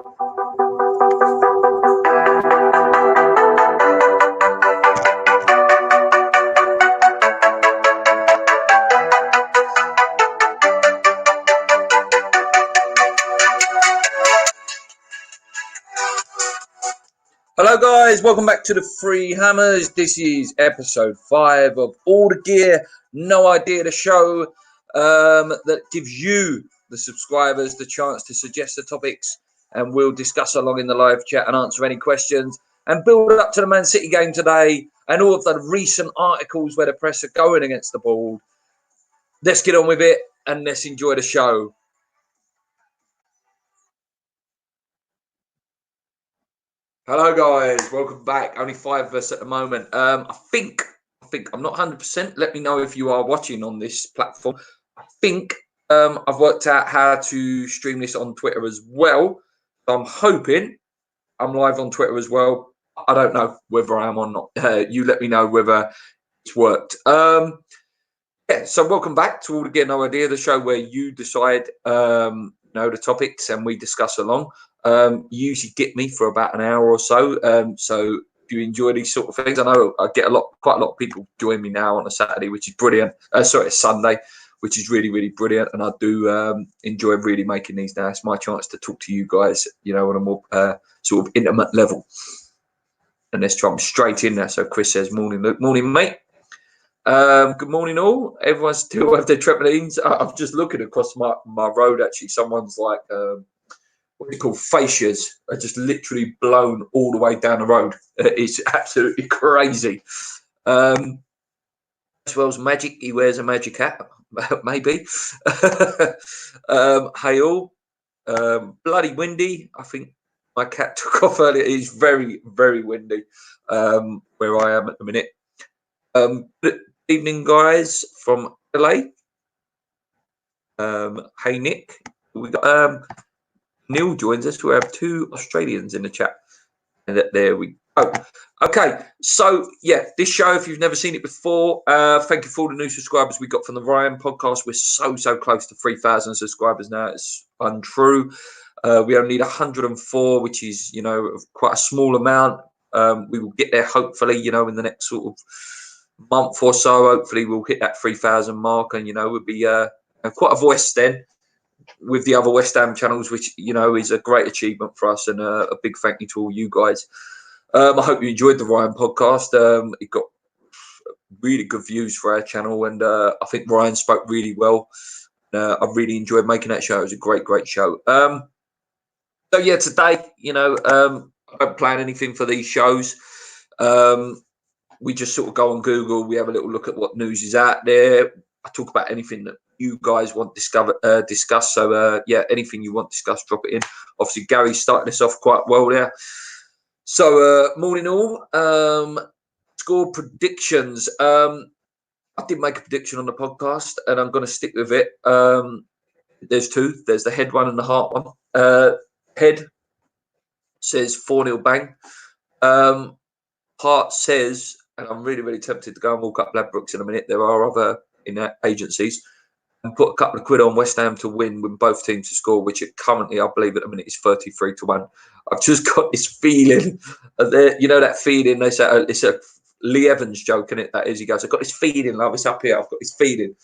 Hello guys, welcome back to the Free Hammers. This is episode 5 of All the Gear, No Idea, the show that gives you, the subscribers, the chance to suggest the topics, and we'll discuss along in the live chat and answer any questions and build up to the Man City game today and all of the recent articles where the press are going against the ball. Let's get on with it and let's enjoy the show. Hello guys, welcome back. Only 5 of us at the moment. I think I'm not 100%. Let me know if you are watching on this platform. I think I've worked out how to stream this on Twitter as well. So I'm hoping I'm live on Twitter as well. I don't know whether I am or not. You let me know whether it's worked. Yeah, so welcome back to All the Gear No Idea, the show where you decide the topics and we discuss along. You usually get me for about an hour or so. So if you enjoy these sort of things, I know I get quite a lot of people join me now on a Saturday, which is brilliant. A Sunday, which is really, really brilliant. And I do enjoy really making these now. It's my chance to talk to you guys, on a more sort of intimate level. And let's jump straight in there. So Chris says, morning, Luke. Morning, mate. Good morning all. Everyone still have their trampolines. I'm just looking across my road actually. Someone's like what do you call fascias are just literally blown all the way down the road. It's absolutely crazy. As well as Magic, he wears a magic hat, maybe. Hey all. Bloody windy. I think my cat took off earlier. It's very, very windy where I am at the minute. Good evening, guys, from LA. Hey, Nick. We got Neil joins us. We have 2 Australians in the chat. And there we go. Okay, so yeah, this show, if you've never seen it before, thank you for all the new subscribers we got from the Ryan podcast. We're so close to 3,000 subscribers now. It's untrue. We only need 104, which is, quite a small amount. We will get there, hopefully, in the next sort of month or so. Hopefully we'll hit that 3,000 mark, and we'll be quite a voice then with the other West Ham channels, which is a great achievement for us, and a big thank you to all you guys. I hope you enjoyed the Ryan podcast. It got really good views for our channel, and I think Ryan spoke really well. I really enjoyed making that show. It was a great show. So yeah, today I don't plan anything for these shows. We just sort of go on Google. We have a little look at what news is out there. I talk about anything that you guys want to discuss. So, yeah, anything you want to discuss, drop it in. Obviously, Gary's starting this off quite well there. So, morning all. Score predictions. I did make a prediction on the podcast, and I'm going to stick with it. There's 2. There's the head one and the heart one. Head says 4-0 bang. Heart says, and I'm really tempted to go and walk up Ladbrokes in a minute. There are other agencies, and put a couple of quid on West Ham to win both teams to score, which currently, I believe, at the minute is 33-1. I've just got this feeling, that feeling. They say it's a Lee Evans joke, and that is. He goes, "I've got this feeling, love. It's up here. I've got this feeling."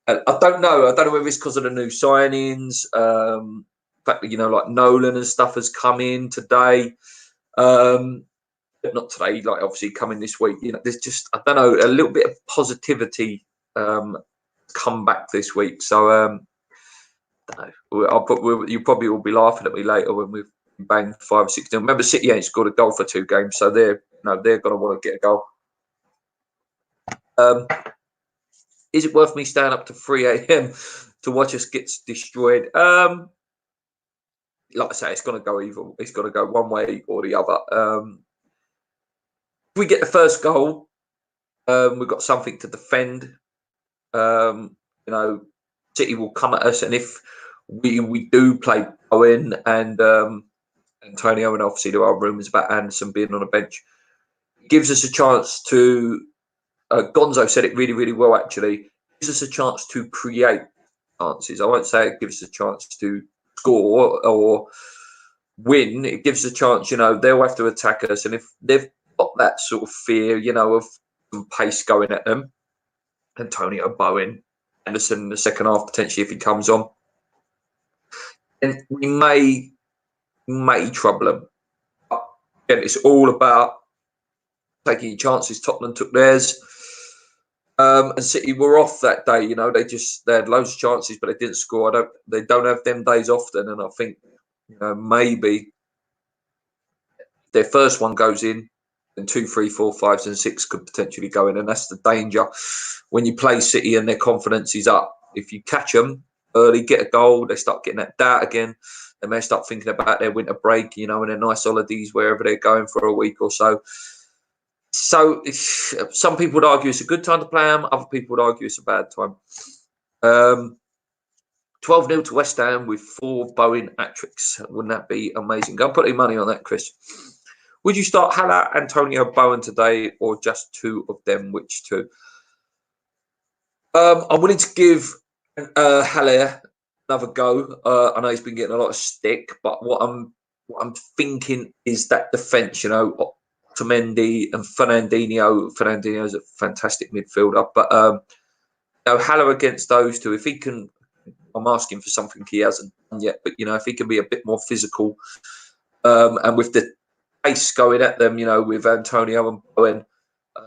And I don't know. I don't know whether it's because of the new signings. In fact, like Nolan and stuff has come in today. Not today, like obviously coming this week. There's just, I don't know, a little bit of positivity come back this week. So I don't know. You probably will be laughing at me later when we've banged 5 or 6. Remember, City ain't scored a goal for 2 games, so they're going to want to get a goal. Is it worth me staying up to 3 a.m. to watch us get destroyed? Like I say, it's going to go either. It's going to go one way or the other. If we get the first goal, we've got something to defend. City will come at us, and if we do play Owen and Antonio, and obviously there are rumours about Anderson being on a bench, it gives us a chance to. Gonzo said it really well. Actually, it gives us a chance to create chances. I won't say it gives us a chance to score or win, it gives a chance, they'll have to attack us. And if they've got that sort of fear, of some pace going at them, Antonio, Bowen, Anderson in the second half, potentially, if he comes on, and we may trouble them. But again, it's all about taking your chances. Tottenham took theirs. And City were off that day, they had loads of chances, but they didn't score. They don't have them days often, and I think maybe their first one goes in, and 2, 3, 4, 5, and 6 could potentially go in, and that's the danger when you play City and their confidence is up. If you catch them early, get a goal, they start getting that doubt again. They may start thinking about their winter break, and their nice holidays wherever they're going for a week or so. So some people would argue it's a good time to play them. Other people would argue it's a bad time. 12-0 to West Ham with 4 Bowen hat-tricks. Wouldn't that be amazing? Go and put any money on that, Chris. Would you start Haller, Antonio, Bowen today, or just 2 of them? Which 2? I'm willing to give Haller another go. I know he's been getting a lot of stick, but what I'm thinking is that defence, Otamendi and Fernandinho. Fernandinho's a fantastic midfielder, but Haller against those 2, if he can, I'm asking for something he hasn't done yet, but if he can be a bit more physical, and with the pace going at them, with Antonio and Bowen,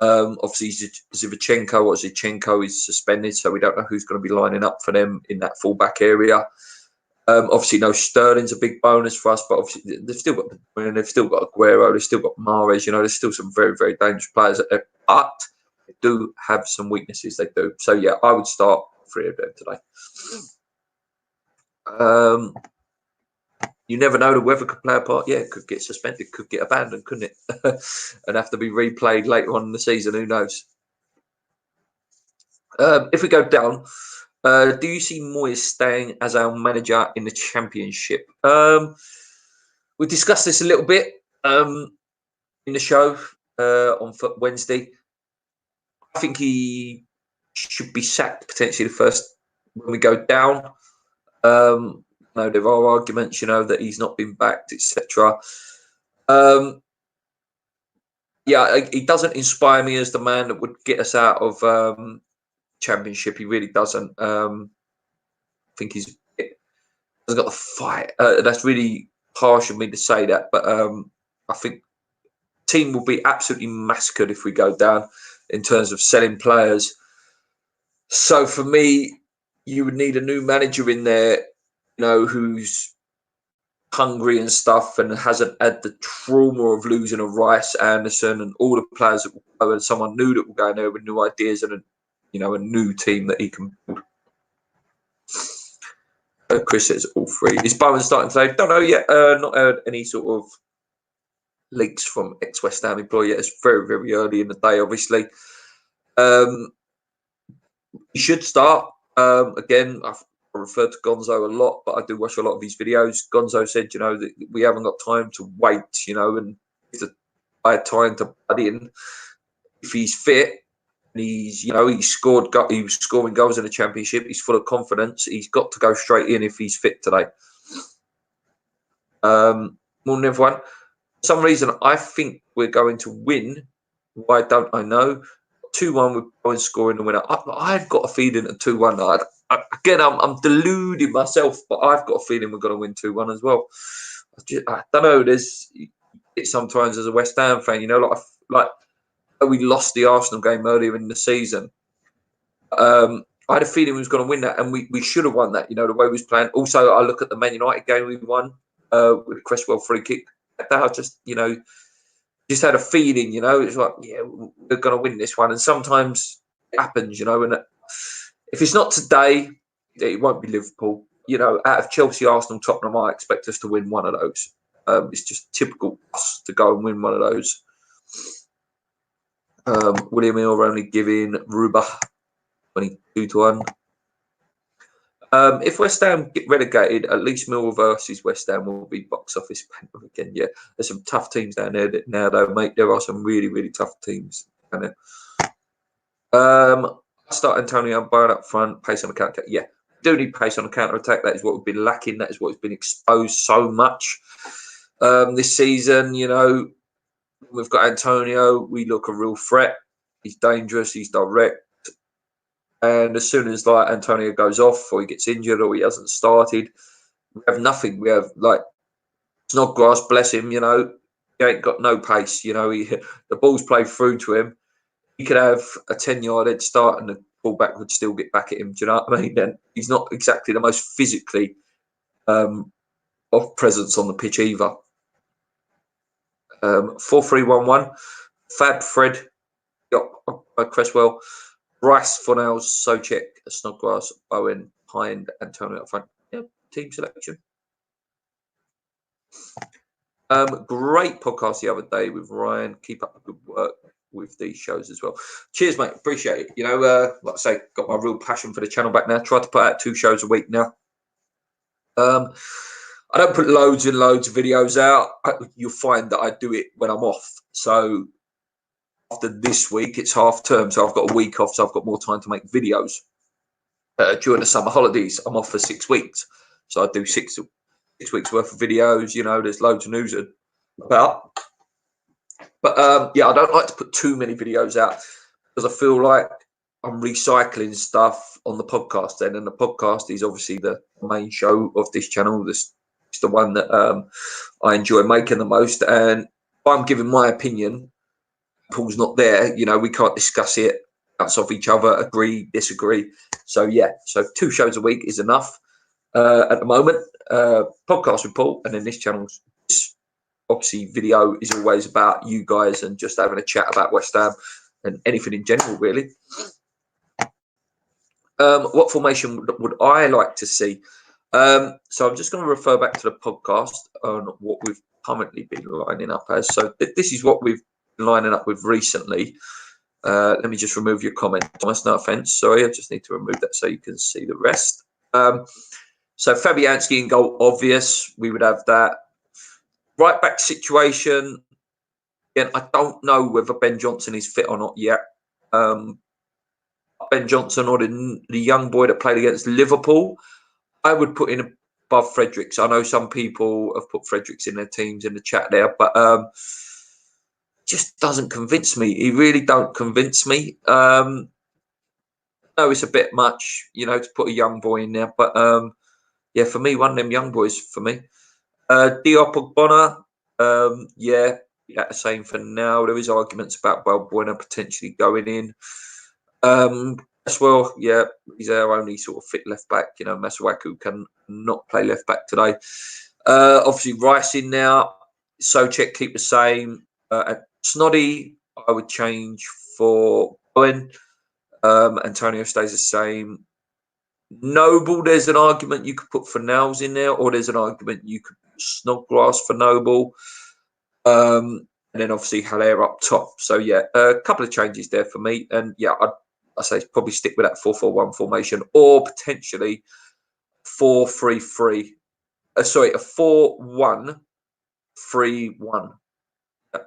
obviously Zinchenko is suspended, so we don't know who's going to be lining up for them in that fullback area. Obviously, Sterling's a big bonus for us, but obviously they've still got Aguero, they've still got Mahrez. There's still some very, very dangerous players at there, but they do have some weaknesses. They do. So yeah, I would start 3 of them today. You never know, the weather could play a part. Yeah, it could get suspended, could get abandoned, couldn't it? And have to be replayed later on in the season. Who knows? If we go down. Do you see Moyes staying as our manager in the Championship? We discussed this a little bit in the show on Wednesday. I think he should be sacked potentially the first when we go down. There are arguments, that he's not been backed, etc. He doesn't inspire me as the man that would get us out of Championship. He really doesn't. I think he hasn't got the fight. That's really harsh of me to say that, but I think the team will be absolutely massacred if we go down in terms of selling players. So for me, you would need a new manager in there, who's hungry and stuff and hasn't had the trauma of losing a Rice, Anderson, and all the players that will go, and someone new that will go in there with new ideas and a new team that he can build. Chris says all 3. Is Bowen starting today? Don't know yet. Not heard any sort of leaks from ex-West Ham employee yet. It's very, very early in the day, obviously. He should start. Again, I refer to Gonzo a lot, but I do watch a lot of his videos. Gonzo said, that we haven't got time to wait, and if I had time to put in, if he's fit, and he was scoring goals in the Championship, he's full of confidence, he's got to go straight in if he's fit today. Morning, everyone. For some reason, I think we're going to win. Why don't I know? 2-1 with Bowen scoring the winner. I've got a feeling at 2-1. Again, I'm deluding myself, but I've got a feeling we're going to win 2-1 as well. I don't know. There's sometimes as a West Ham fan, like we lost the Arsenal game earlier in the season. I had a feeling we was going to win that, and we should have won that. The way we was playing. Also, I look at the Man United game we won with Cresswell free kick. That I just had a feeling. It's like, yeah, we're going to win this one, and sometimes it happens. And if it's not today, it won't be Liverpool. Out of Chelsea, Arsenal, Tottenham, I expect us to win one of those. It's just typical us to go and win one of those. William Hill only giving Ruba 22-1. If West Ham get relegated, at least Millwall versus West Ham will be box office again. Yeah, there's some tough teams down there now, though, mate. There are some really, really tough teams down there. Start Antonio Bowen up front, pace on the counter. Yeah, do need pace on the counter attack. That is what we've been lacking. That is what has been exposed so much. this season. You know, we've got Antonio. We look a real threat. He's dangerous. He's direct. And as soon as like Antonio goes off or he gets injured or he hasn't started, we have nothing. We have like Snodgrass, bless him, you know, he ain't got no pace. You know, the ball's played through to him. He could have a 10-yard head start and the fullback would still get back at him. Do you know what I mean? And he's not exactly the most physically of presence on the pitch either. 4-3-1-1. Fab, Fred, Cresswell, Rice, Fornals, Souček, Snodgrass, Bowen, Hind, Antonio up front. Yeah, team selection. Great podcast the other day with Ryan. Keep up the good work with these shows as well. Cheers, mate. Appreciate it. You know, like I say, got my real passion for the channel back now. Try to put out 2 shows a week now. I don't put loads and loads of videos out. You'll find that I do it when I'm off. So after this week, it's half term, so I've got a week off, so I've got more time to make videos. During the summer holidays, I'm off for 6 weeks, so I do six weeks worth of videos. You know, there's loads of news about. But yeah, I don't like to put too many videos out because I feel like I'm recycling stuff on the podcast then, and the podcast is obviously the main show of this channel. This is the one that I enjoy making the most, and if I'm giving my opinion, Paul's not there, you know, we can't discuss it outside of each other, agree, disagree. So yeah, so 2 shows a week is enough at the moment. Podcast with Paul, and then this channel's obviously video is always about you guys and just having a chat about West Ham and anything in general, really. What formation would I like to see? So I'm just going to refer back to the podcast on what we've currently been lining up as. So this is what we've been lining up with recently. Let me just remove your comment, Thomas. No offense. Sorry, I just need to remove that so you can see the rest. So Fabianski in goal, obvious. We would have that. Right back situation. Again, I don't know whether Ben Johnson is fit or not yet. Ben Johnson or the young boy that played against Liverpool, I would put in above Fredericks. I know some people have put Fredericks in their teams in the chat there, but just doesn't convince me. He really don't convince me. No, it's a bit much, you know, to put a young boy in there. But yeah, for me, one of them young boys for me. Diop Ogbonna, yeah, the same for now. There is arguments about Balbuena potentially going in. As well, yeah, he's our only sort of fit left back. You know, Masuaku can not play left back today. Obviously, Rice in now. Souček keep the same. Snoddy, I would change for Bowen. Antonio stays the same. Noble, there's an argument you could put for Fornals in there, or there's an argument you could put Snodgrass for Noble. And then obviously Haller up top. So yeah, a couple of changes there for me. And yeah, I say probably stick with that 4-4-1 formation, or potentially 4-3-3. Sorry, a 4-1-3-1.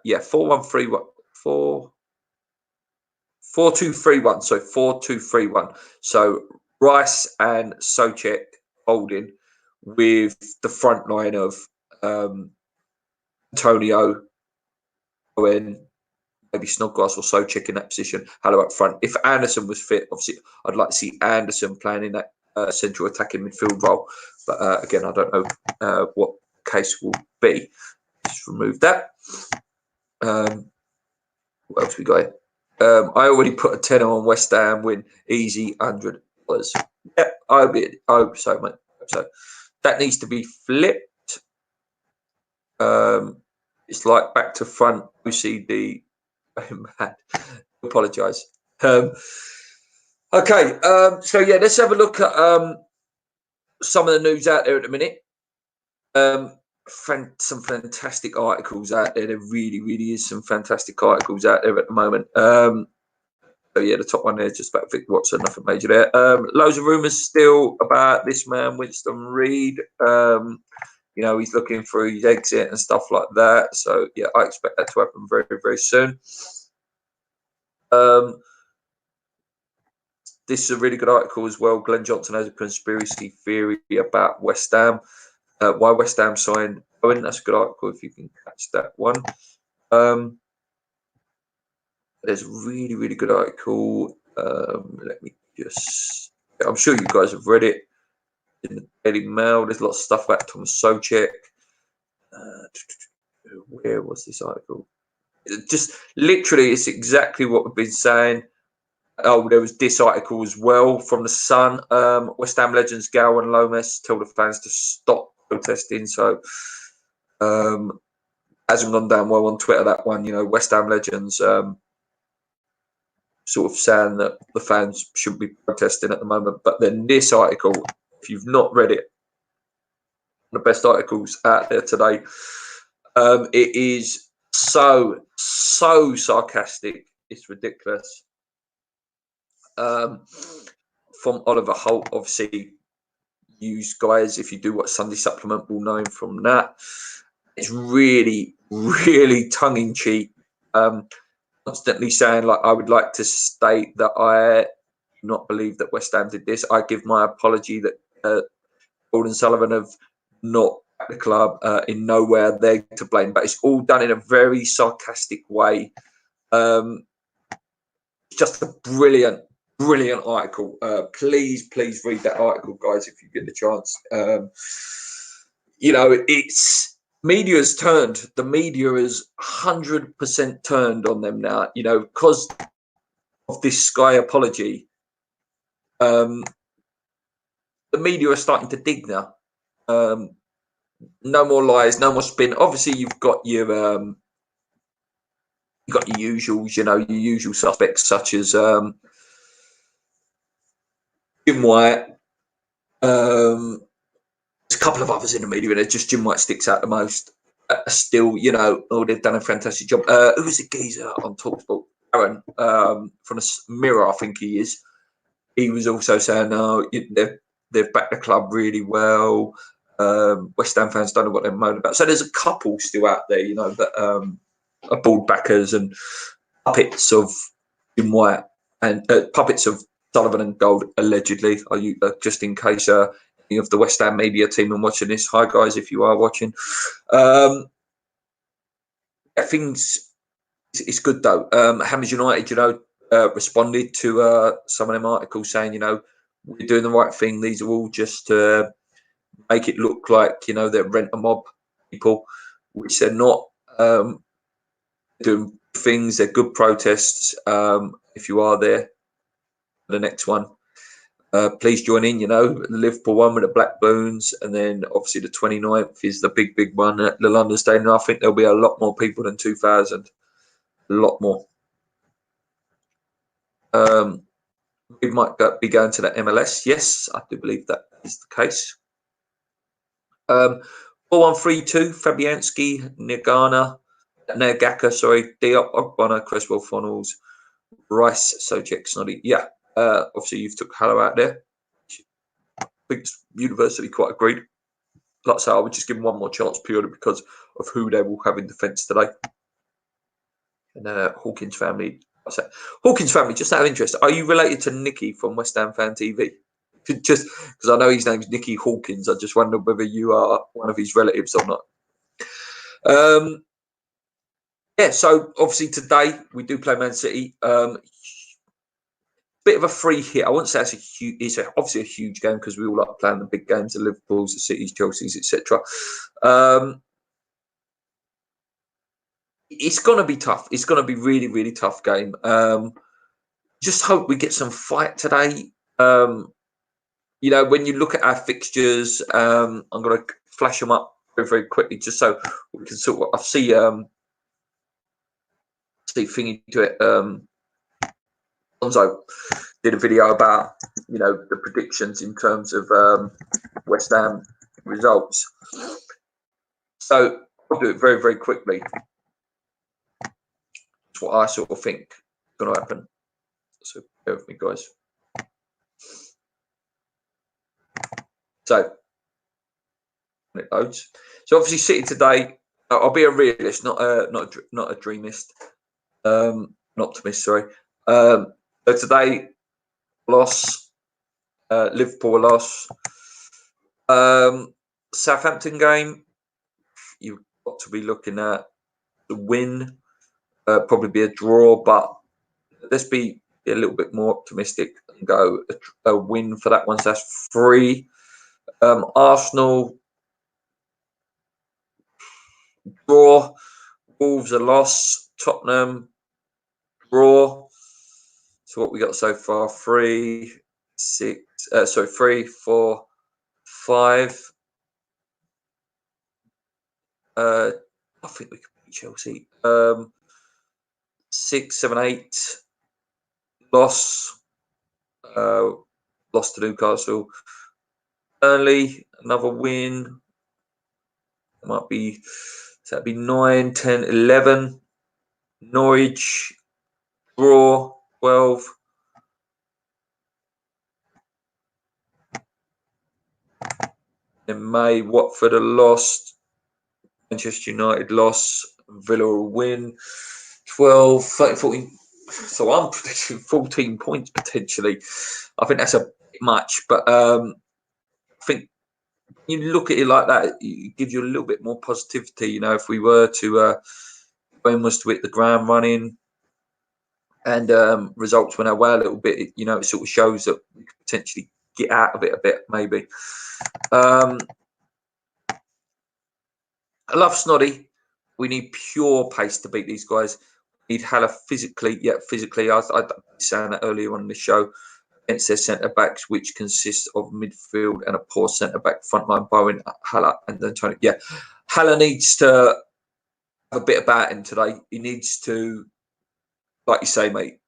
Yeah, 4-1-3-1. 4-2-3-1. So 4-2-3-1. So Rice and Souček holding with the front line of Antonio, Owen, maybe Snodgrass or Souček in that position. Haller up front. If Anderson was fit, obviously, I'd like to see Anderson playing in that central attacking midfield role. But again, I don't know what case will be. Just remove that. What else we got here? I already put a tenner on West Ham win, easy $100. Yeah, I hope so, mate. So that needs to be flipped. It's like back to front OCD. Mad. Apologise. Okay, so yeah, let's have a look at some of the news out there at the minute. Some fantastic articles out there. There really, really is some fantastic articles out there at the moment. So yeah, the top one there is just about Vic Watson, nothing major there. Loads of rumours still about this man, Winston Reid. You know, he's looking for his exit and stuff like that. So yeah, I expect that to happen very, very soon. This is a really good article as well. Glenn Johnson has a conspiracy theory about West Ham. Why West Ham signed going. That's a good article if you can catch that one. There's a really, really good article. Let me just, I'm sure you guys have read it in the Daily Mail. There's lots of stuff about Thomas Souček. Where was this article? Just literally, it's exactly what we've been saying. Oh, there was this article as well from the Sun. West Ham legends Gal and Lomas tell the fans to stop protesting. So hasn't gone down well on Twitter, that one. You know, West Ham legends sort of saying that the fans shouldn't be protesting at the moment. But then this article, if you've not read it, the best articles out there today. It is so sarcastic. It's ridiculous. From Oliver Holt, obviously, you guys, if you do watch Sunday Supplement, will know him from that. It's really, really tongue-in-cheek. Constantly saying, like, I would like to state that I do not believe that West Ham did this. I give my apology that Gordon Sullivan have not at the club. In nowhere they're to blame, but it's all done in a very sarcastic way. It's just a brilliant article. Please read that article, guys, if you get the chance. You know, it's media has turned. The media is 100% turned on them now. You know, because of this Sky apology. The media are starting to dig now. No more lies, no more spin. Obviously, you've got your usuals, you know, your usual suspects such as Jim White. There's a couple of others in the media, and just Jim White sticks out the most. Still, you know, they've done a fantastic job. Who's the geezer on TalkSport? Aaron from the Mirror, I think he is. He was also saying, "No, they've backed the club really well. West Ham fans don't know what they're moaning about." So there's a couple still out there, you know, that are board backers and puppets of Jim White and puppets of Sullivan and Gold, allegedly. Are you just in case any of the West Ham media team are watching this? Hi guys, if you are watching. Things it's good though. Hammers United, you know, responded to some of them articles saying, you know, we're doing the right thing. These are all just to make it look like, you know, they're rent a mob people, which they're not. Doing things, they're good protests. If you are there, the next one, please join in. You know, the Liverpool one with the Blackburns, and then obviously the 29th is the big one at the London Stadium. I think there'll be a lot more people than 2,000. A lot more. We might be going to the MLS. Yes, I do believe that is the case. 4132, Fabianski, Nagaka, sorry, Diop, Ogbonna, Creswell, Funnels, Rice, Souček, Snoddy. Yeah, obviously you've took Hallow out there. I think it's universally quite agreed. Like I say, I would just give him one more chance purely because of who they will have in defence today. And Hawkins family. Hawkins family, just out of interest, are you related to Nicky from West Ham Fan TV? Just because I know his name's Nicky Hawkins, I just wonder whether you are one of his relatives or not. Yeah, so obviously today we do play Man City. Bit of a free hit. I wouldn't say it's a huge. It's obviously a huge game because we all like playing the big games, the Liverpools, the Cities, Chelseas, etc. It's going to be tough. It's going to be really, really tough game. Just hope we get some fight today. You know, when you look at our fixtures, I'm going to flash them up very, very quickly just so we can sort of. I see thingy to it. Alonso did a video about, you know, the predictions in terms of West Ham results. So I'll do it very, very quickly. That's what I sort of think is going to happen. So bear with me, guys. So when it loads. So obviously City today. I'll be a realist, not a dreamist, an optimist. Sorry. So today, loss. Liverpool loss. Southampton game. you've got to be looking at the win, probably be a draw, but let's be a little bit more optimistic and go a win for that one. So that's 3. Arsenal draw, Wolves a loss, Tottenham draw. So what we got so far? 3, 4, 5. I think we could beat Chelsea. 6, 7, 8. Loss. Lost to Newcastle. Burnley, another win. Might be, so that'd be 9, 10, 11. Norwich, draw, 12. In May, Watford a loss. Manchester United loss. Villa a win. 12, 13, 14. So I'm predicting 14 points potentially. I think that's a bit much, but I think you look at it like that, it gives you a little bit more positivity. You know, if we were to when was to hit the ground running and results went our way a little bit, you know, it sort of shows that we could potentially get out of it a bit, maybe. I love Snoddy. We need pure pace to beat these guys. We need Haller physically. Yeah, physically. I was saying that earlier on the show. Against their centre backs, which consists of midfield and a poor centre back front line, Bowen, Haller, and then Tony. Yeah, Haller needs to have a bit about him today. He needs to, like you say, mate,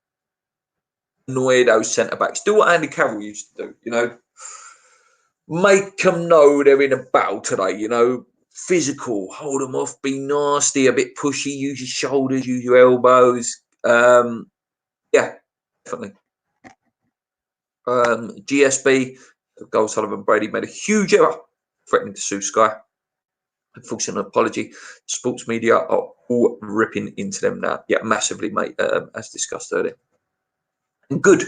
annoy those centre backs. Do what Andy Carroll used to do, you know. Make them know they're in a battle today, you know. Physical, hold them off, be nasty, a bit pushy, use your shoulders, use your elbows. Yeah, definitely. GSB, Goal Sullivan Brady made a huge error threatening to sue Sky. Unfortunately, an apology. Sports media are all ripping into them now. Yeah, massively, mate, as discussed earlier. And good.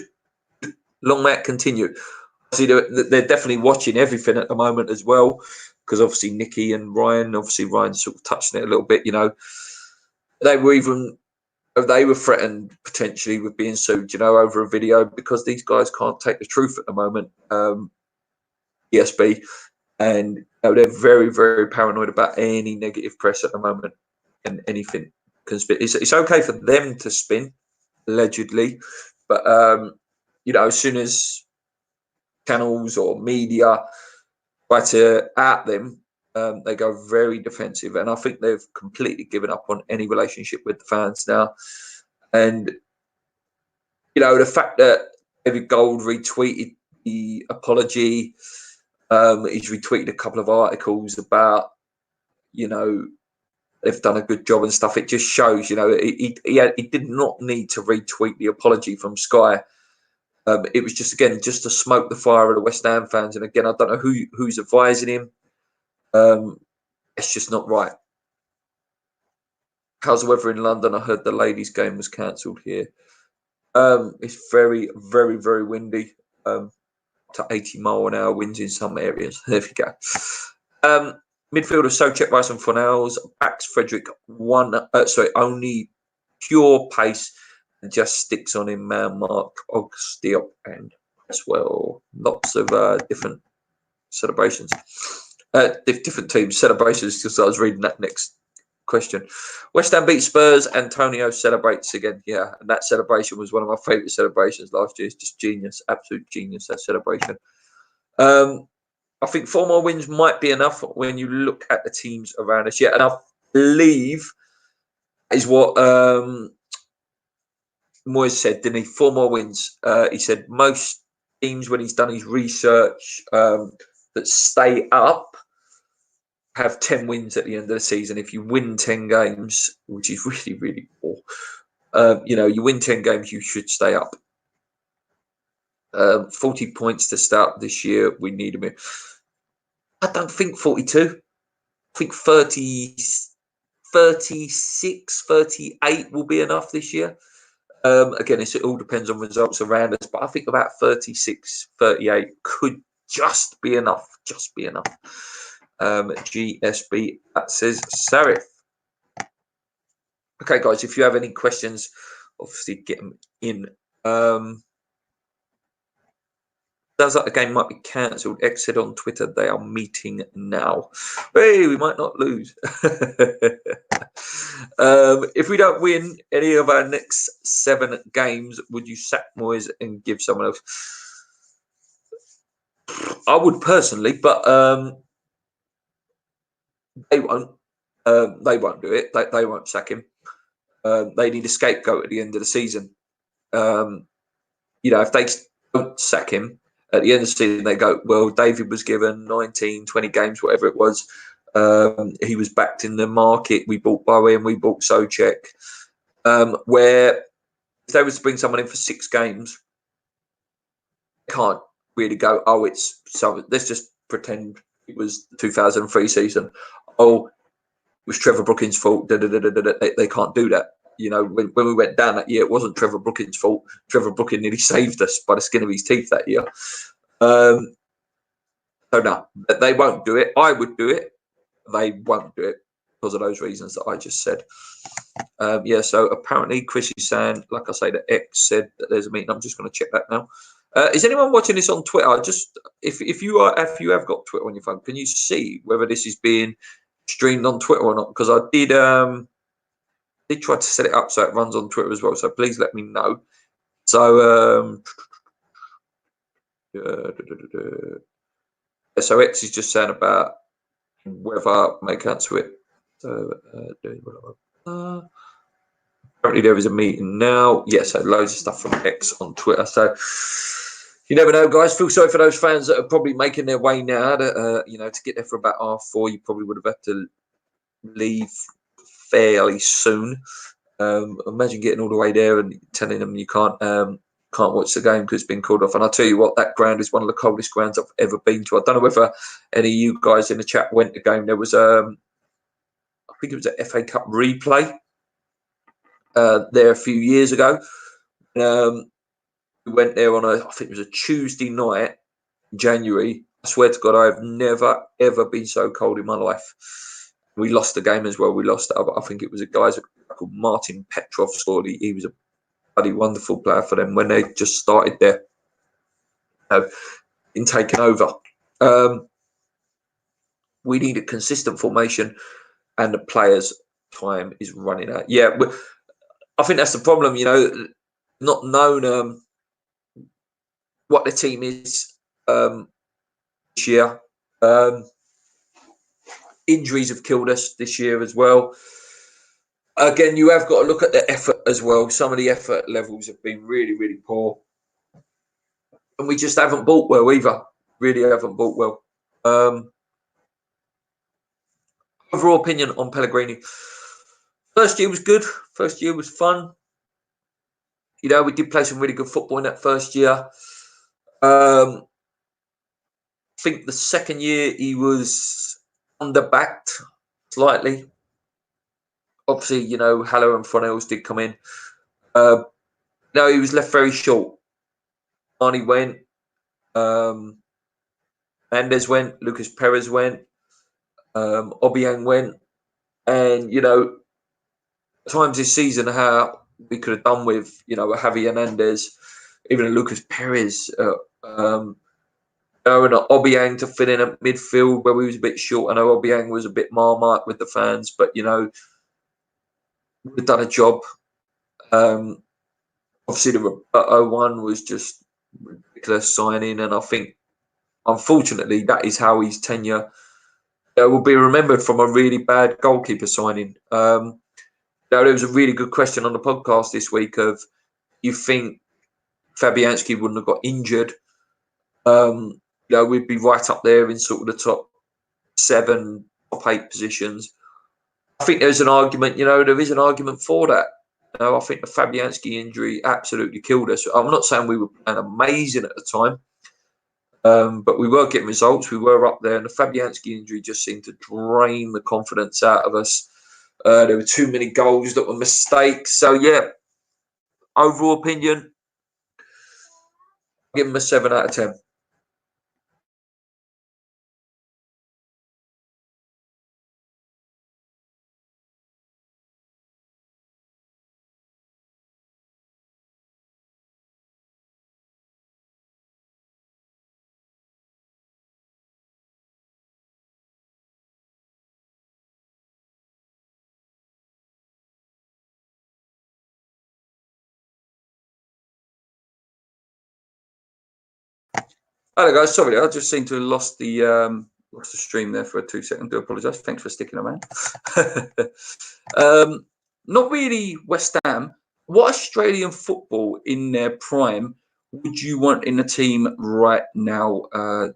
Long may it continue. Obviously, they're definitely watching everything at the moment as well, because obviously Nicky and Ryan, Ryan sort of touched it a little bit, you know. They were threatened potentially with being sued, you know, over a video, because these guys can't take the truth at the moment. ESB, and you know, they're very, very paranoid about any negative press at the moment, and anything can spin. It's okay for them to spin, allegedly, but you know, as soon as channels or media try to out them, they go very defensive, and I think they've completely given up on any relationship with the fans now. And you know, the fact that David Gold retweeted the apology, he's retweeted a couple of articles about, you know, they've done a good job and stuff. It just shows, you know, he did not need to retweet the apology from Sky. It was just, again, just to smoke the fire of the West Ham fans. And again, I don't know who's advising him. It's just not right. How's the weather in London? I heard the ladies' game was cancelled here. It's very, very, very windy. To 80-mile-an-hour winds in some areas. There we go. Midfielder Souček, Rice and Fornals. Backs Frederick only pure pace and just sticks on him. Man Mark, Ox, Diop, and as well. Lots of different celebrations. Different teams celebrations, because I was reading that next question. West Ham beat Spurs. Antonio celebrates again. Yeah, and that celebration was one of my favourite celebrations last year. It's just genius, absolute genius, that celebration. I think 4 more wins might be enough when you look at the teams around us. Yeah, and I believe is what Moyes said, didn't he? 4 more wins. He said most teams, when he's done his research, that stay up have 10 wins at the end of the season. If you win 10 games, which is really, really poor, you know, you win 10 games, you should stay up. 40 points to start this year. We need them. I don't think 42. I think 30, 36, 38 will be enough this year. Again, it all depends on results around us, but I think about 36, 38 could just be enough. Just be enough. GSB, that says Sarif. Okay, guys, if you have any questions, obviously get them in. Sounds like the game might be cancelled. X said on Twitter they are meeting now. Hey, we might not lose. If we don't win any of our next 7 games, would you sack Moyes and give someone else? I would personally, but they won't. They won't do it. They won't sack him. They need a scapegoat at the end of the season. If they don't sack him at the end of the season, they go, well, David was given 19, 20 games, whatever it was. He was backed in the market. We bought Bowen, we bought Souček. Where if they was to bring someone in for 6 games, can't really go, oh, it's so. Let's just pretend it was the 2003 season. Oh, it was Trevor Brookings' fault. They can't do that. When we went down that year, it wasn't Trevor Brookings' fault. Trevor Brookings nearly saved us by the skin of his teeth that year. So no, they won't do it. I would do it. They won't do it because of those reasons that I just said. So apparently Chris is saying, like I say, that X said that there's a meeting. I'm just going to check that now. Is anyone watching this on Twitter? Just if you have got Twitter on your phone, can you see whether this is being streamed on Twitter or not? Because I did try to set it up so it runs on Twitter as well. So please let me know. So so X is just saying about whether may cancel it. So apparently there is a meeting now. Yes, so loads of stuff from X on Twitter. So you never know, guys. Feel sorry for those fans that are probably making their way now. To get there for about 4:30, you probably would have had to leave fairly soon. Imagine getting all the way there and telling them you can't watch the game because it's been called off. And I'll tell you what, that ground is one of the coldest grounds I've ever been to. I don't know whether any of you guys in the chat went to the game. There was I think it was an FA Cup replay there a few years ago. We went there on I think it was a Tuesday night in January. I swear to God, I've never ever been so cold in my life. We lost the game as well. We lost it. I think it was a guy called Martin Petrov scored. He was a bloody wonderful player for them when they just started there in taking over. We need a consistent formation, and the players' time is running out. Yeah, I think that's the problem. Not known what the team is this year. Injuries have killed us this year as well. Again, you have got to look at the effort as well. Some of the effort levels have been really, really poor. And we just haven't bought well either. Really haven't bought well. Overall opinion on Pellegrini. First year was good. First year was fun. We did play some really good football in that first year. I think the second year he was underbacked slightly. Obviously, Haller and Fornells did come in. He was left very short. Arnie went. Mendes went. Lucas Perez went. Obiang went. And, times this season, how we could have done with, Javi Hernandez, even a Lucas Perez, and Obiang to fit in at midfield where we was a bit short. I know Obiang was a bit marmite with the fans, but, we've done a job. Obviously, the Roberto one was just ridiculous signing, and I think, unfortunately, that is how his tenure will be remembered, from a really bad goalkeeper signing. There was a really good question on the podcast this week of, you think Fabianski wouldn't have got injured? We'd be right up there in sort of the top 7, top 8 positions. I think there's an argument, there is an argument for that. I think the Fabianski injury absolutely killed us. I'm not saying we were playing amazing at the time, but we were getting results. We were up there, and the Fabianski injury just seemed to drain the confidence out of us. There were too many goals that were mistakes. So, yeah, overall opinion, I'll give him a 7 out of 10. Hello guys, sorry, I just seem to have lost the stream there for 2 seconds. Do apologise. Thanks for sticking around. Not really West Ham. What Australian football in their prime would you want in the team right now?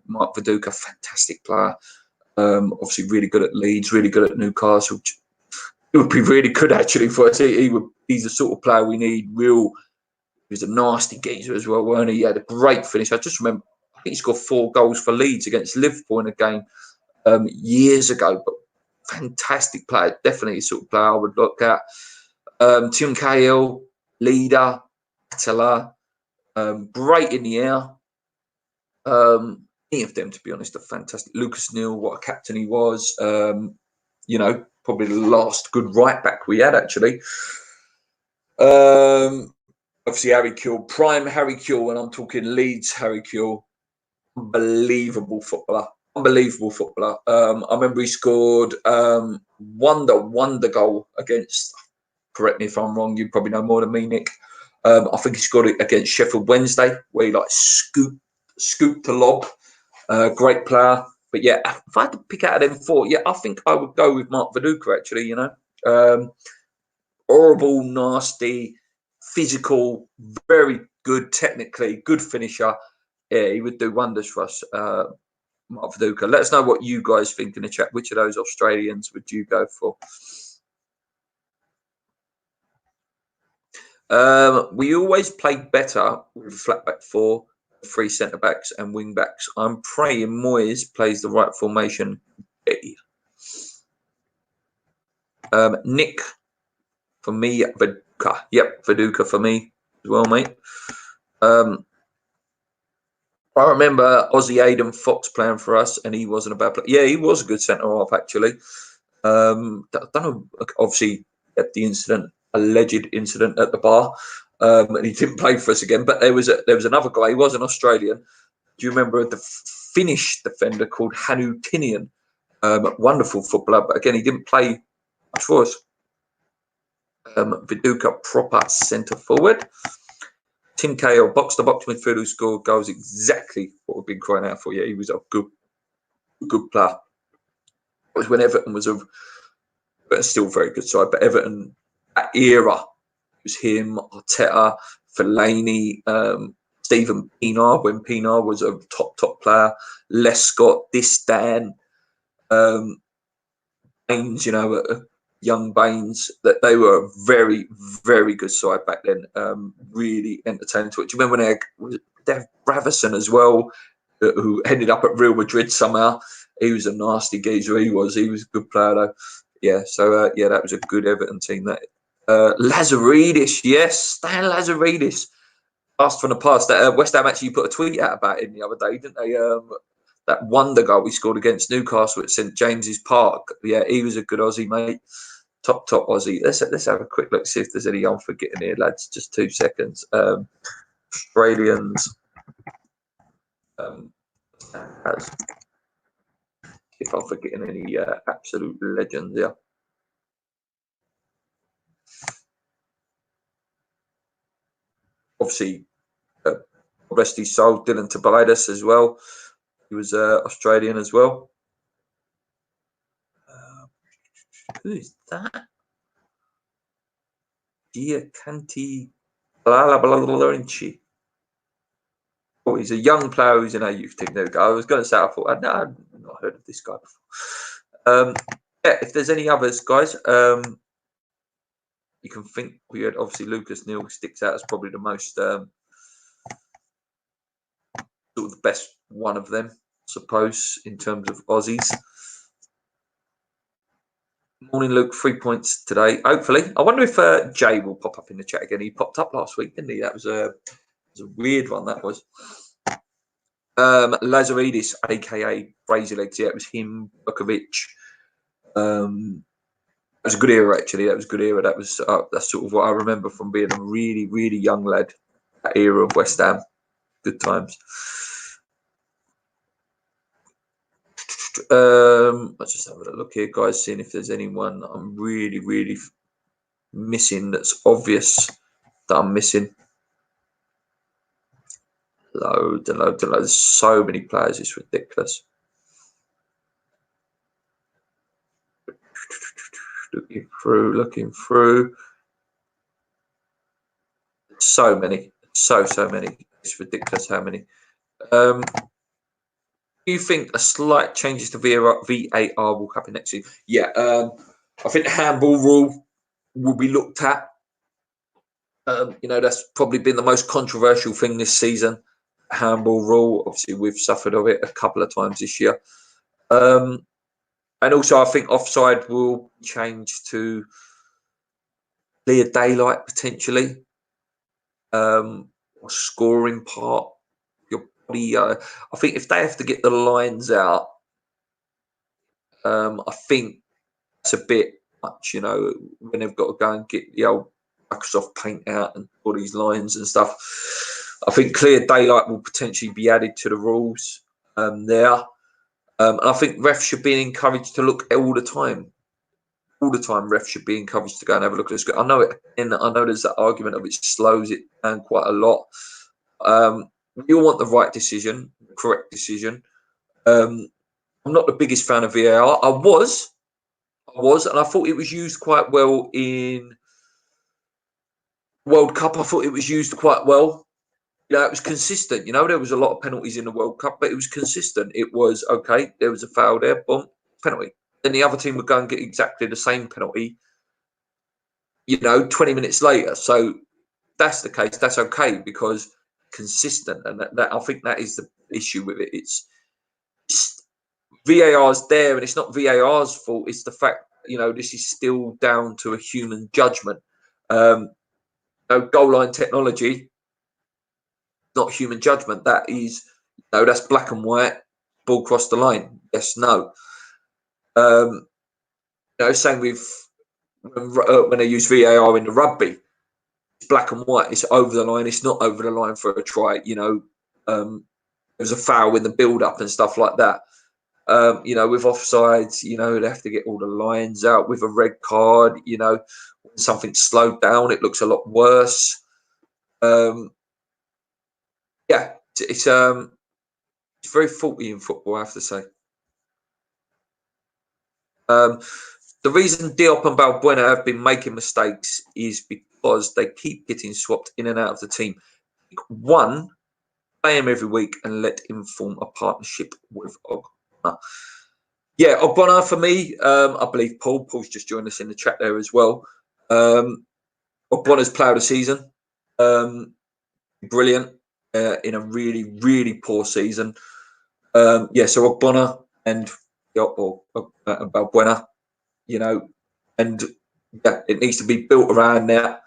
Mark Viduka, fantastic player. Obviously really good at Leeds, really good at Newcastle. It would be really good actually for us. He's the sort of player we need. He was a nasty geezer as well, weren't he? He had a great finish. I just remember, I think he scored 4 goals for Leeds against Liverpool in a game years ago. But fantastic player, definitely the sort of player I would look at. Tim Cahill, leader, Atala, great in the air. Any of them, to be honest, are fantastic. Lucas Neal, what a captain he was. You know, probably the last good right back we had actually. Obviously, Harry Kewell, prime Harry Kewell, when I'm talking Leeds, Harry Kewell, unbelievable footballer. Unbelievable footballer. I remember he scored wonder goal against, correct me if I'm wrong, you probably know more than me, Nick. I think he scored it against Sheffield Wednesday, where he like scooped the lob. Great player. But yeah, if I had to pick out of them 4, yeah, I think I would go with Mark Viduka actually, you know. Horrible, nasty, physical, very good technically, good finisher. Yeah, he would do wonders for us, Mark Viduka. Let us know what you guys think in the chat. Which of those Australians would you go for? We always played better with flat back 4, 3 centre backs and wing backs. I'm praying Moyes plays the right formation. Nick, for me, Viduka. Yep, Viduka for me as well, mate. I remember Aussie Aidan Fox playing for us, and he wasn't a bad player. Yeah, he was a good centre half actually. I don't know. Obviously, at the alleged incident at the bar, and he didn't play for us again. But there was another guy. He was an Australian. Do you remember the Finnish defender called Hannu Tinian? Wonderful footballer, but again, he didn't play much for us. Viduka, proper centre forward. Tim Cahill, box to box midfielder who scored goals, exactly what we've been crying out for. Yeah, he was a good player. It was when Everton was still very good side, but Everton, that era, it was him, Arteta, Fellaini, Stephen Pienaar, when Pienaar was a top player, Les Scott, Distan, Baines, you know, young Baines, that they were a very, very good side back then. Really entertaining to watch. Do you remember when they had Bravison as well, who ended up at Real Madrid somehow? He was a nasty geezer. He was a good player though. Yeah, so yeah, that was a good Everton team. That Lazaridis, yes, Stan Lazaridis, blast from the past. That West Ham actually put a tweet out about him the other day, didn't they? That wonder goal we scored against Newcastle at St James's Park. Yeah, he was a good Aussie, mate. Top Aussie. Let's have a quick look, see if there's any I'm forgetting here, lads. Just 2 seconds. Australians. If I'm forgetting any absolute legends, yeah. Obviously, rest his soul, Dylan Tobias as well. He was Australian as well. Who is that? Giacanti Blalabalanchi. Oh, he's a young player who's in our youth team. There we go. I was going to say, I thought, no, I've not heard of this guy before. Yeah, if there's any others, guys, you can think. We had obviously Lucas Neal sticks out as probably the most sort of the best one of them, I suppose, in terms of Aussies. Morning, Luke. 3 points today, hopefully. I wonder if Jay will pop up in the chat again. He popped up last week, didn't he? That was a weird one. That was. Lazaridis, aka Crazy Legs. Yeah, it was him. Bukovic. It was a good era, actually. That was a good era. That was that's sort of what I remember from being a really, really young lad. That era of West Ham. Good times. Let's just have a look here, guys, seeing if there's anyone I'm really, really missing that's obvious that I'm missing. Loads and loads and loads. There's so many players, it's ridiculous. Looking through. So many. So many. It's ridiculous how many. Do you think a slight changes to VAR will happen next season? Yeah, I think the handball rule will be looked at. That's probably been the most controversial thing this season. Handball rule. Obviously, we've suffered of it a couple of times this year. And also, I think offside will change to clear daylight potentially. Scoring part. Your body. I think if they have to get the lines out, I think it's a bit much. When they've got to go and get the old Microsoft Paint out and all these lines and stuff. I think clear daylight will potentially be added to the rules there. I think refs should be encouraged to look all the time. All the time, refs should be encouraged to go and have a look at this. I know there's that argument of it slows it down quite a lot. You want the right decision, the correct decision. I'm not the biggest fan of VAR. I was, and I thought it was used quite well in World Cup. I thought it was used quite well. It was consistent. There was a lot of penalties in the World Cup, but it was consistent. It was okay. There was a foul there, boom, penalty. Then the other team would go and get exactly the same penalty, 20 minutes later. So that's the case. That's okay because consistent. And that I think that is the issue with it. It's VAR's there and it's not VAR's fault. It's the fact, this is still down to a human judgment. Goal line technology, not human judgment. That is, that's black and white, ball crossed the line. Yes, no. Same with when they use VAR in the rugby, it's black and white. It's over the line. It's not over the line for a try. There's a foul in the build-up and stuff like that. With offsides, they have to get all the lines out. With a red card, when something's slowed down, it looks a lot worse. It's very faulty in football, I have to say. The reason Diop and Balbuena have been making mistakes is because they keep getting swapped in and out of the team. One, play him every week and let him form a partnership with Ogbonna. Yeah, Ogbonna for me, I believe Paul's just joined us in the chat there as well. Ogbonna's player of the season. Brilliant in a really, really poor season. So Ogbonna and Balbuena, and it needs to be built around that.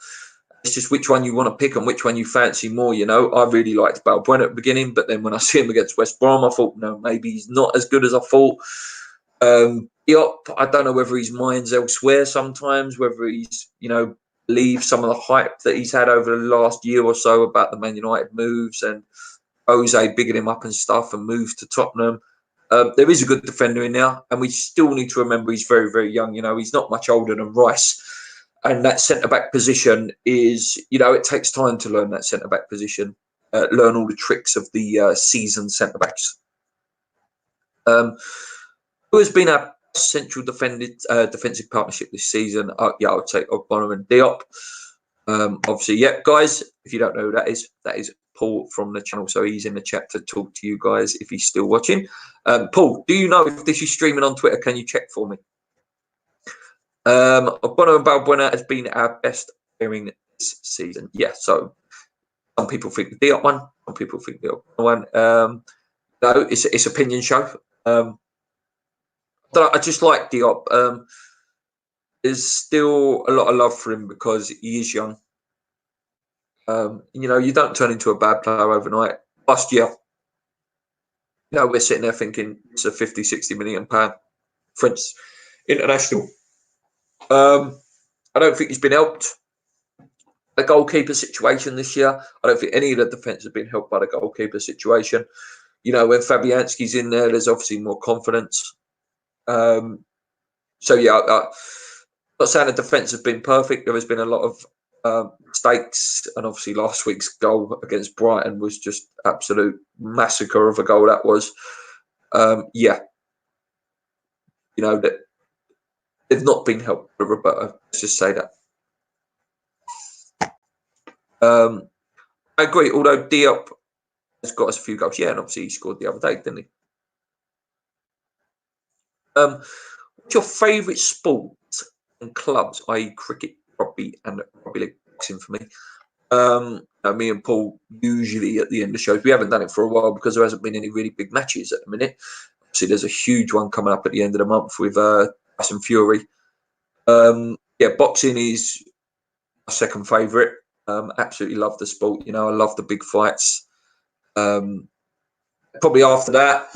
It's just which one you want to pick and which one you fancy more. I really liked Balbuena at the beginning, but then when I see him against West Brom, I thought, no, maybe he's not as good as I thought. Diop, I don't know whether his mind's elsewhere sometimes, whether he's, leave some of the hype that he's had over the last year or so about the Man United moves and Jose bigging him up and stuff and moves to Tottenham. There is a good defender in there, and we still need to remember he's very, very young. He's not much older than Rice. And that centre-back position is, it takes time to learn that centre-back position, learn all the tricks of the seasoned centre-backs. Who has been our central defensive partnership this season? I would say Ogbonna and Diop. Obviously, guys, if you don't know who that is Paul from the channel, so he's in the chat to talk to you guys if he's still watching. Paul, do you know if this is streaming on Twitter? Can you check for me? Ogbonna and Balbuena has been our best pairing this season. Yeah, so some people think the Diop one, some people think the Ogbonna one. No, it's opinion show. I just like Diop. There's still a lot of love for him because he is young. You don't turn into a bad player overnight. Last year, we're sitting there thinking it's a 50, 60 million pound French international. I don't think he's been helped. The goalkeeper situation this year, I don't think any of the defence have been helped by the goalkeeper situation. When Fabianski's in there, there's obviously more confidence. I'm not saying the defence has been perfect. There has been a lot of mistakes, and obviously last week's goal against Brighton was just absolute massacre of a goal. That was, yeah, that they've not been helped by Roberto. Let's just say that. I agree. Although Diop has got us a few goals, yeah, and obviously he scored the other day, didn't he? What's your favourite sport and clubs, i.e., cricket, rugby, and rugby league boxing for me? Me and Paul usually at the end of shows, we haven't done it for a while because there hasn't been any really big matches at the minute. Obviously, there's a huge one coming up at the end of the month with Tyson Fury. Boxing is my second favourite. Absolutely love the sport. I love the big fights. Probably after that,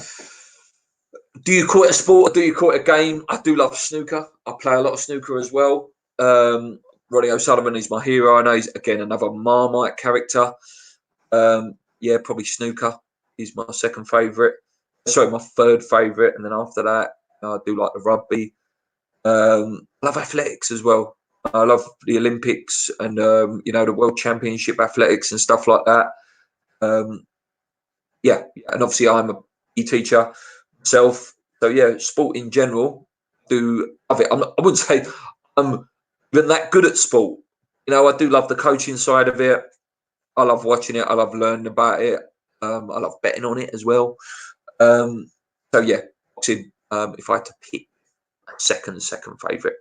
do you call it a sport or do you call it a game? I do love snooker. I play a lot of snooker as well. Ronnie O'Sullivan is my hero. I know he's, again, another Marmite character. Probably snooker is my second favourite. Sorry, my third favourite. And then after that, I do like the rugby. I love athletics as well. I love the Olympics and, the World Championship athletics and stuff like that. And obviously I'm a PE teacher myself. So, yeah, sport in general, do love it. I wouldn't say I'm even that good at sport. I do love the coaching side of it. I love watching it. I love learning about it. I love betting on it as well. Boxing, if I had to pick a second favourite.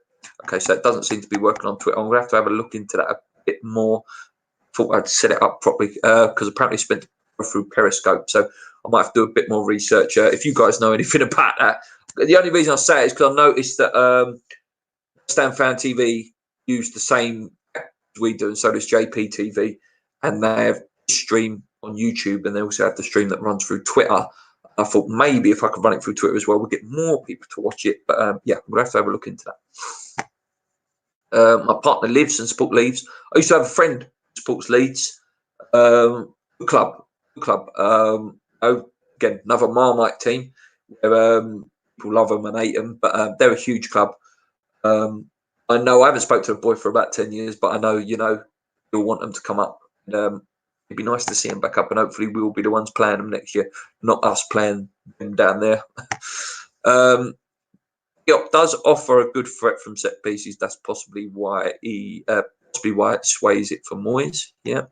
Okay, so it doesn't seem to be working on Twitter. I'm going to have a look into that a bit more. Thought I'd set it up properly because apparently it's been through Periscope. So I might have to do a bit more research. If you guys know anything about that. The only reason I say it is because I noticed that Stan Fan TV use the same as we do, and so does JP and they have stream on YouTube, and they also have the stream that runs through Twitter. I thought maybe if I could run it through Twitter as well, we'll get more people to watch it. But we'll have to have a look into that. My partner lives in Sport Leeds. I used to have a friend in Sports Leeds. Good club. Again, another Marmite team. People love them and hate them, but they're a huge club. I know I haven't spoken to a boy for about 10 years, but I know, you'll want them to come up. It'd be nice to see them back up, and hopefully we'll be the ones playing them next year, not us playing them down there. Diop does offer a good threat from set pieces. That's possibly why it sways it for Moyes. Yeah.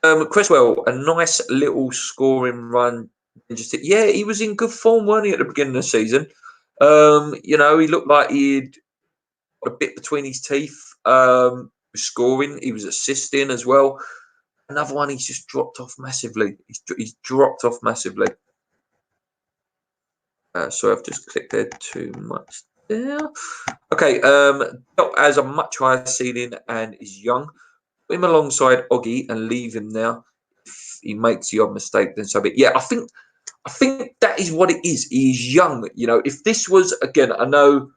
Cresswell, a nice little scoring run. He was in good form, weren't he, at the beginning of the season? He looked like he'd got a bit between his teeth. Scoring, he was assisting as well. Another one, he's just dropped off massively. He's dropped off massively. So I've just clicked there too much there. Okay, Diop has a much higher ceiling and is young. Put him alongside Oggy and leave him now. If he makes the odd mistake, then so be it. Yeah, I think that is what it is. He's young. If this was, again, I know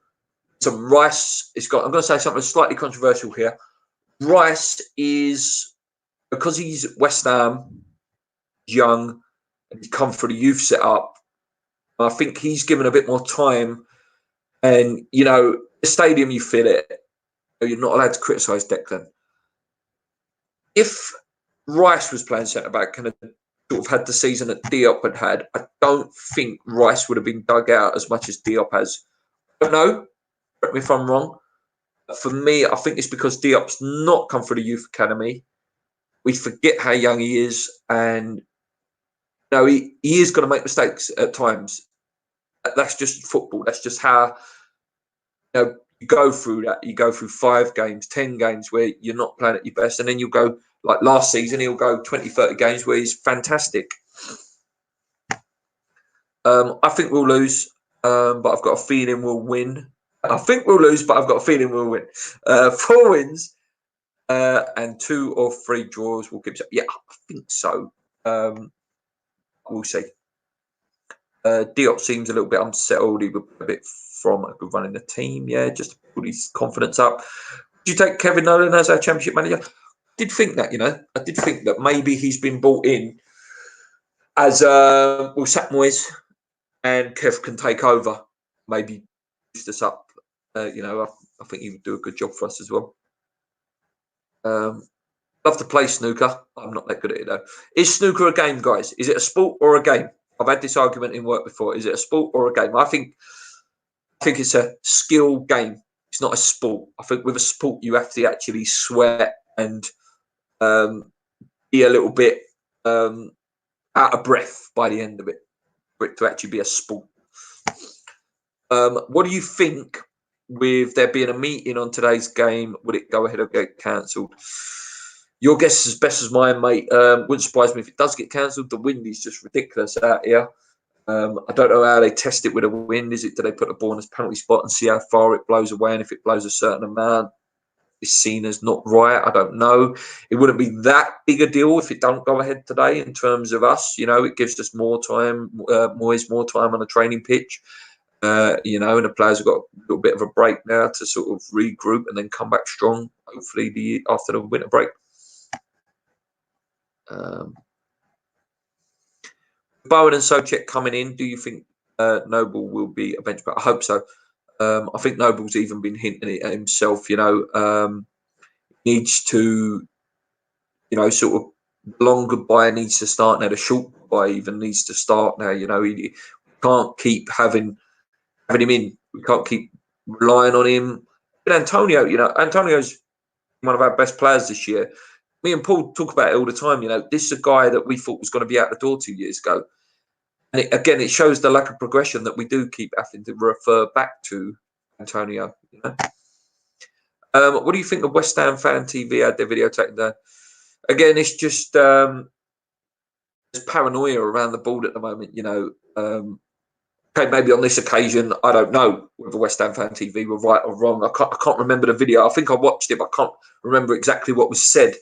some Rice. I'm going to say something slightly controversial here. Rice is, because he's West Ham, young, and he's come for the youth setup. I think he's given a bit more time, and the stadium, you feel it. You're not allowed to criticise Declan. If Rice was playing centre back and had sort of had the season that Diop had, I don't think Rice would have been dug out as much as Diop has. I don't know. Correct me if I'm wrong. But for me, I think it's because Diop's not come through the youth academy. We forget how young he is, and he is going to make mistakes at times. That's just football. That's just how you go through that. You go through 5 games, 10 games where you're not playing at your best, and then you'll go, like last season, he'll go 20, 30 games where he's fantastic. I think we'll lose, but I've got a feeling we'll win. I think we'll lose, but I've got a feeling we'll win. 4 wins and 2 or 3 draws will give us. Yeah, I think so. We'll see. Diop seems a little bit unsettled. He would be a bit from a good run in the team. Yeah, just to put his confidence up. Would you take Kevin Nolan as our Championship manager? I did think that, I did think that maybe he's been brought in as we'll sack Moyes and Kev can take over. Maybe boost us up. I think he would do a good job for us as well. Love to play snooker. I'm not that good at it though. Is snooker a game, guys? Is it a sport or a game? I've had this argument in work before. Is it a sport or a game? I think it's a skill game. It's not a sport. I think with a sport you have to actually sweat and be a little bit out of breath by the end of it for it to actually be a sport. What do you think with there being a meeting on today's game? Would it go ahead or get cancelled? Your guess is as best as mine, mate. Wouldn't surprise me if it does get cancelled. The wind is just ridiculous out here. I don't know how they test it with a wind. Do they put the ball in this penalty spot and see how far it blows away? And if it blows a certain amount, it's seen as not right. I don't know. It wouldn't be that big a deal if it don't go ahead today in terms of us. It gives us more time, more time on the training pitch. And the players have got a little bit of a break now to sort of regroup and then come back strong, hopefully after the winter break. Bowen and Souček coming in. Do you think Noble will be a bench player? I hope so. I think Noble's even been hinting it at himself. Needs to, sort of long goodbye needs to start now. The short goodbye even needs to start now. He can't keep having him in. We can't keep relying on him. But Antonio, Antonio's one of our best players this year. Me and Paul talk about it all the time. This is a guy that we thought was going to be out the door 2 years ago. And it shows the lack of progression that we do keep having to refer back to Antonio. What do you think of West Ham Fan TV had their video taken down? Again, it's just there's paranoia around the board at the moment. Okay, maybe on this occasion, I don't know whether West Ham Fan TV were right or wrong. I can't remember the video. I think I watched it, but I can't remember exactly what was said.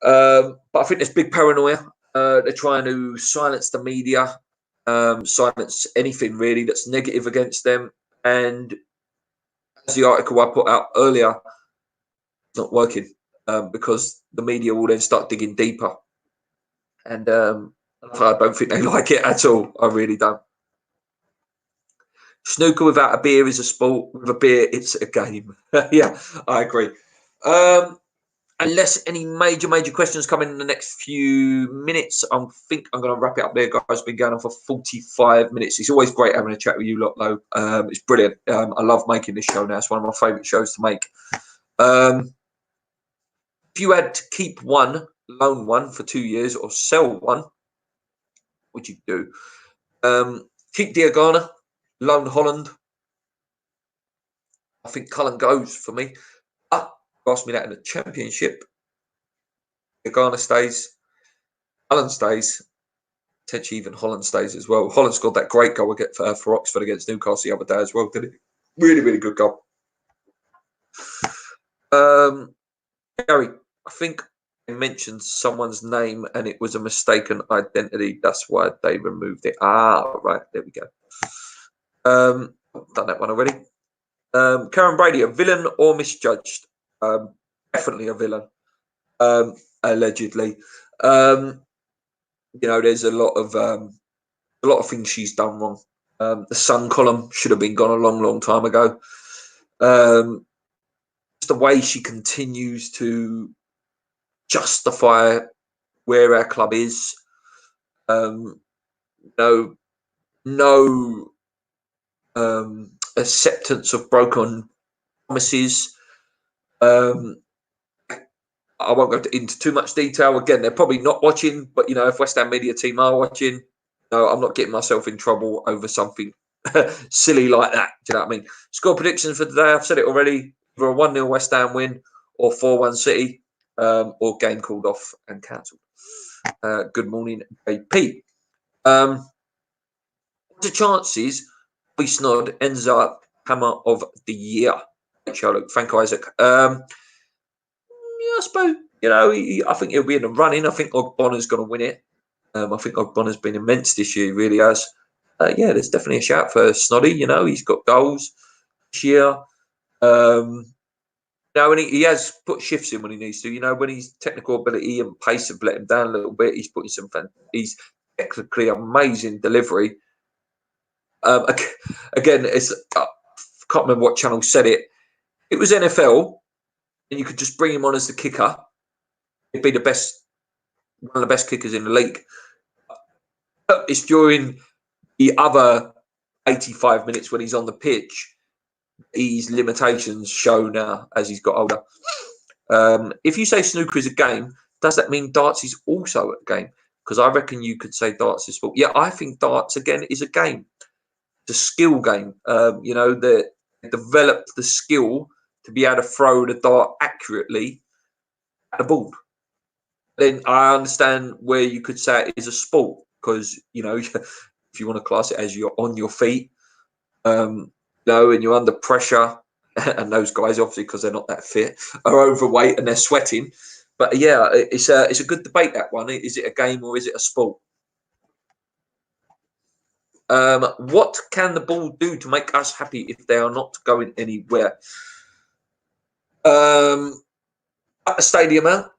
But I think there's big paranoia. They're trying to silence the media, silence anything really that's negative against them. And as the article I put out earlier, it's not working because the media will then start digging deeper. And I don't think they like it at all. I really don't. Snooker without a beer is a sport. With a beer, it's a game. Yeah, I agree. Unless any major questions come in the next few minutes, I think I'm going to wrap it up there, guys. It's been going on for 45 minutes. It's always great having a chat with you lot, though. It's brilliant. I love making this show now. It's one of my favourite shows to make. If you had to keep one, loan one for 2 years, or sell one, what would you do? Keep Diangana, loan Holland. I think Cullen goes for me. Asked me that in the Championship. Diangana stays, Cullen stays, potentially even Holland stays as well. Holland scored that great goal for Oxford against Newcastle the other day as well, didn't he? Really good goal. Gary, I think I mentioned someone's name and it was a mistaken identity. That's why they removed it. Right, there we go. Done that one already. Karen Brady, a villain or misjudged? Definitely a villain, allegedly. There's a lot of things she's done wrong. The Sun column should have been gone a long time ago. Just the way she continues to justify where our club is. No acceptance of broken promises. I won't go into too much detail. Again, they're probably not watching, but if West Ham media team are watching, I'm not getting myself in trouble over something silly like that. Do you know what I mean? Score predictions for today. I've said it already. Either a 1-0 West Ham win or 4-1 City, or game called off and cancelled. Good morning, JP. What are the chances Snod ends up Hammer of the Year? Frank Isaac. I suppose, I think he'll be in the running. I think Ogbonna's going to win it. I think Ogbonna's been immense this year, really has. There's definitely a shout for Snoddy. He's got goals this year. And he has put shifts in when he needs to. When his technical ability and pace have let him down a little bit, he's putting he's technically amazing delivery. Again, I can't remember what channel said it. It was NFL. and you could just bring him on as the kicker. He'd be one of the best kickers in the league. It's during the other 85 minutes when he's on the pitch, his limitations show now as he's got older. If you say snooker is a game, does that mean darts is also a game? Because I reckon you could say darts is sport. Yeah, I think darts again is a game. It's a skill game. They developed the skill to be able to throw the dart accurately at the board. Then I understand where you could say it is a sport because if you want to class it as you're on your feet, and you're under pressure, and those guys obviously because they're not that fit are overweight and they're sweating. But yeah, it's a good debate, that one. Is it a game or is it a sport? What can the ball do to make us happy if they are not going anywhere? At the stadium out,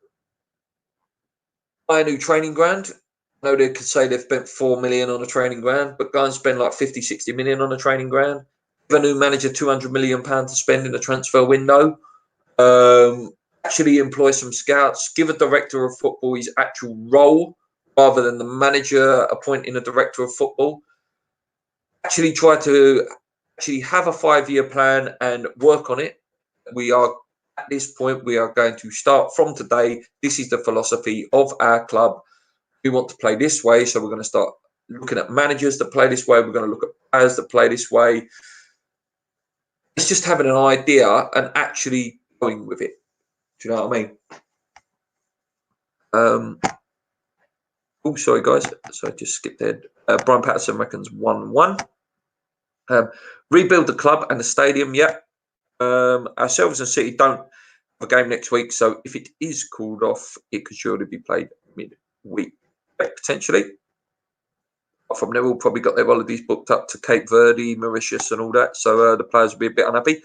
buy a new training ground. I know they could say they've spent 4 million on a training ground, but go and spend like 50, 60 million on a training ground. Give a new manager £200 million to spend in the transfer window. Actually employ some scouts. Give a director of football his actual role rather than the manager appointing a director of football. Actually try to have a 5-year plan and work on it. We are at this point, we are going to start from today. This is the philosophy of our club. We want to play this way, so we're going to start looking at managers that play this way. We're going to look at players that play this way. It's just having an idea and actually going with it. Do you know what I mean? Oh, sorry, guys. So I just skipped ahead. Brian Patterson reckons 1-1. Rebuild the club and the stadium. Yeah. Ourselves and City don't have a game next week, so if it is called off, it could surely be played mid-week, potentially. From there, we'll probably got their holidays booked up to Cape Verde, Mauritius, and all that, so the players will be a bit unhappy.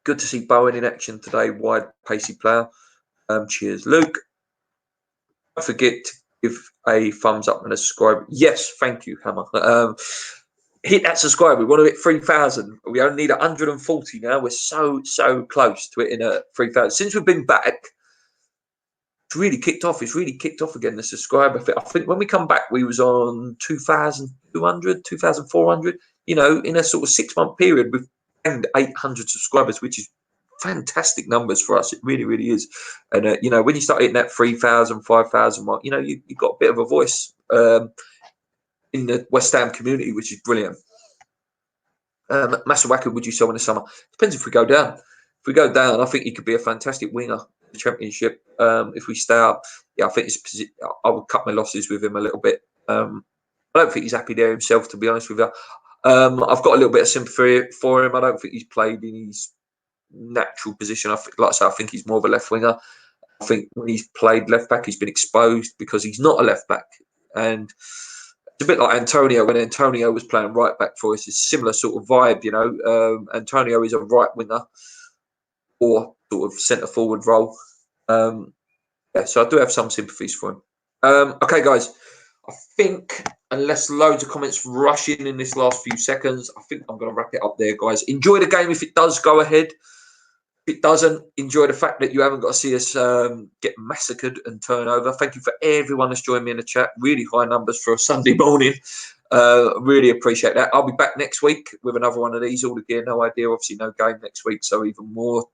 Good to see Bowen in action today, wide, pacey player. Cheers, Luke. Don't forget to give a thumbs up and a subscribe. Yes, thank you, Hammer. Hit that subscribe. We want to hit 3,000. We only need 140 now. We're so close to hitting 3,000. Since we've been back, it's really kicked off. It's really kicked off again, the subscriber. I think when we come back, we was on 2,200, 2,400. In a sort of 6-month period, we've gained 800 subscribers, which is fantastic numbers for us. It really, really is. And, when you start hitting that 3,000, 5,000 mark, you've got a bit of a voice in the West Ham community, which is brilliant. Masuaku, would you sell in the summer? Depends if we go down. If we go down, I think he could be a fantastic winger in the Championship. If we stay up, I think I would cut my losses with him a little bit. I don't think he's happy there himself, to be honest with you. I've got a little bit of sympathy for him. I don't think he's played in his natural position. I think he's more of a left winger. I think when he's played left back, he's been exposed because he's not a left back. And it's a bit like Antonio when Antonio was playing right back for us. It's a similar sort of vibe, Antonio is a right winger or sort of centre forward role. So I do have some sympathies for him. Okay, guys. I think, unless loads of comments rush in this last few seconds, I think I'm going to wrap it up there, guys. Enjoy the game if it does go ahead. If it doesn't, enjoy the fact that you haven't got to see us get massacred and turn over. Thank you for everyone that's joined me in the chat. Really high numbers for a Sunday morning. Really appreciate that. I'll be back next week with another one of these. All the gear, no idea. Obviously, no game next week, so even more,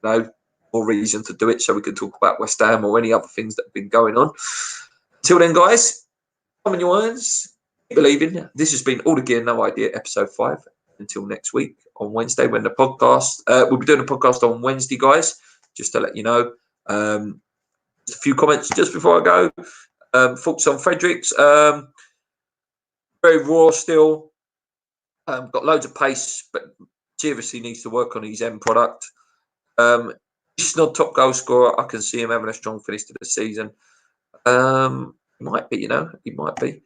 more reason to do it so we can talk about West Ham or any other things that have been going on. Until then, guys. On your words, keep believing. This has been All the Gear, No Idea, episode 5. Until next week on Wednesday, when the podcast, we'll be doing a podcast on Wednesday, guys, just to let you know. Just a few comments just before I go. Thoughts on Fredericks. Very raw still. Got loads of pace, but seriously needs to work on his end product. He's not top goal scorer. I can see him having a strong finish to the season. He might be, he might be.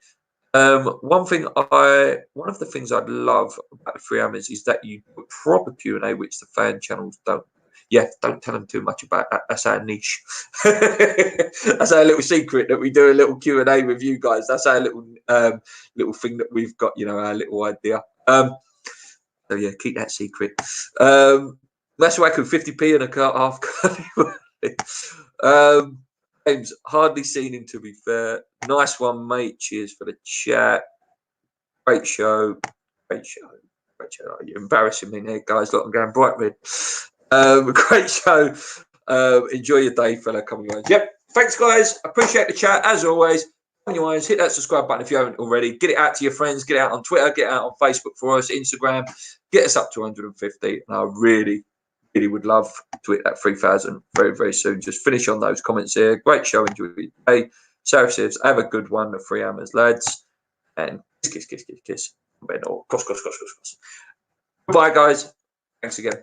One of the things I'd love about the Free Hammers is that you put proper Q&A, which the fan channels don't. Yeah, don't tell them too much about that. That's our niche. That's our little secret, that we do a little Q&A with you guys. That's our little thing that we've got, our little idea. So yeah, keep that secret. That's why I could 50p and a half. James, hardly seen him, to be fair. Nice one, mate. Cheers for the chat. Great show. Great show. Great show. Oh, you're embarrassing me there, guys. Look, I'm going bright red. Great show. Enjoy your day, fella. Coming on. Yep. Thanks, guys. Appreciate the chat as always. Hit that subscribe button if you haven't already. Get it out to your friends. Get it out on Twitter. Get it out on Facebook for us. Instagram. Get us up to 150. And I really would love to hit that 3,000 very, very soon. Just finish on those comments here. Great show. Enjoy your day. Sarah says, have a good one. The 3 hammers, lads. And kiss. Or cross. Goodbye, guys. Thanks again.